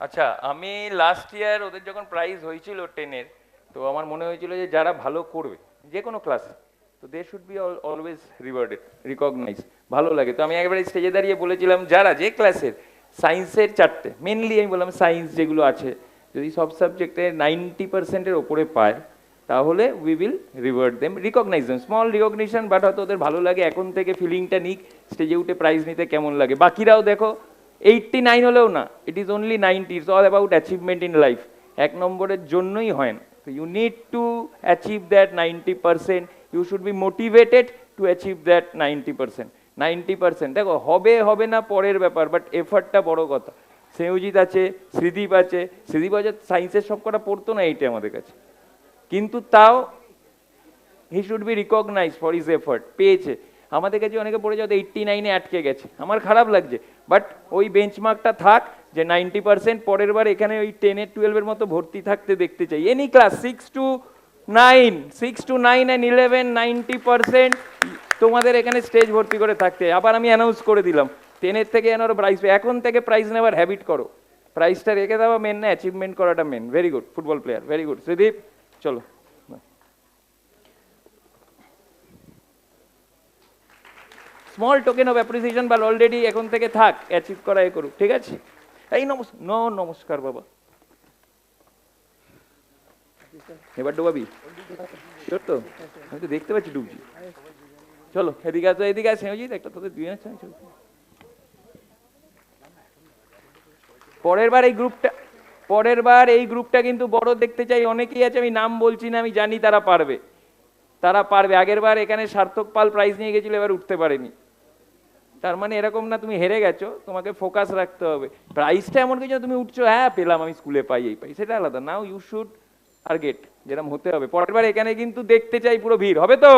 আচ্ছা, আমি last year ওদের যখন প্রাইজ হয়েছিল টেনের, তো আমার মনে হয়েছিল যে যারা ভালো করবে যে কোনো ক্লাসে, তো they should be always rewarded, recognize. ভালো লাগে, তো আমি একবারে স্টেজে দাঁড়িয়ে বলেছিলাম যারা যে ক্লাসের সায়েন্সের চারটে মেনলি, আমি বললাম সায়েন্স যেগুলো আছে, যদি সব সাবজেক্টে 90%-এর ওপরে পায়, তাহলে we will reward them, recognize them, small recognition, but হয়তো ওদের ভালো লাগে এখন থেকে ফিলিংটা নিক, স্টেজে উঠে প্রাইজ নিতে কেমন লাগে। বাকিরাও দেখো 89 হলেও না, it is only 90, it's all about achievement in life. এক নম্বরের জন্যই হয় না, তো you need to achieve that 90%, you should be motivated to achieve that 90%। 90% দেখো হবে হবে না পরের ব্যাপার, বাট এফার্টটা বড় কথা। সেউজিৎ আছে, শ্রীদীপ আছে, শ্রীদীপ আছে সায়েন্সের সব কটা পড়তো না এইটা আমাদের কাছে, কিন্তু তাও he should be recognize for his effort, পেয়েছে। আমাদের কাছে অনেকে পড়ে যাও 89-এ আটকে গেছে, আমার খারাপ লাগছে, বাট ওই বেঞ্চমার্কটা থাক যে 90%, পরের বার এখানে ওই 10-12-এর মতো ভর্তি থাকতে দেখতে চাই। Any class 6 to 9, 6 to 9 and 11, 90% তোমাদের এখানে স্টেজ ভর্তি করে থাকতে। আবার আমি অ্যানাউন্স করে দিলাম, 10-এর থেকে যেন প্রাইজ, এখন থেকে প্রাইজ নেওয়ার হ্যাবিট করো। প্রাইজটা রেখে দেওয়া মেন না, অ্যাচিভমেন্ট করাটা main. Very good football player, very good Sridip, চলো। স্মল টোকেন অফ অ্যাপ্রিসিয়েশন বা অলরেডি এখন থেকে থাক, অ্যাচিভ করা এ করুক, ঠিক আছে? এই নমস্কার বাবা, এবার ডোবাবি তোর তো, আমি তো দেখতে পাচ্ছি ডুবছি। চলো এদিকে আসো, এদিকে আসে একটা তোদের দুই আছে। পরের বার এই গ্রুপটা কিন্তু বড় দেখতে চাই। অনেকেই আছে, আমি নাম বলছি না, আমি জানি তারা পারবে, তারা পারবে। আগের বার এখানে সার্থক পাল প্রাইজ নিয়ে গেছিল, এবার উঠতে পারেনি। তার মানে এরকম না তুমি হেরে গেছো, তোমাকে ফোকাস রাখতে হবে। প্রাইসটা এমন কিছু তুমি উঠছো, হ্যাঁ পেলাম, আমি স্কুলে পাই, এই পাই, সেটা আলাদা। নাও ইউ শুড টার্গেট, যেরকম হতে হবে। পরের বার এখানে কিন্তু দেখতে চাই পুরো ভিড়, হবে তো?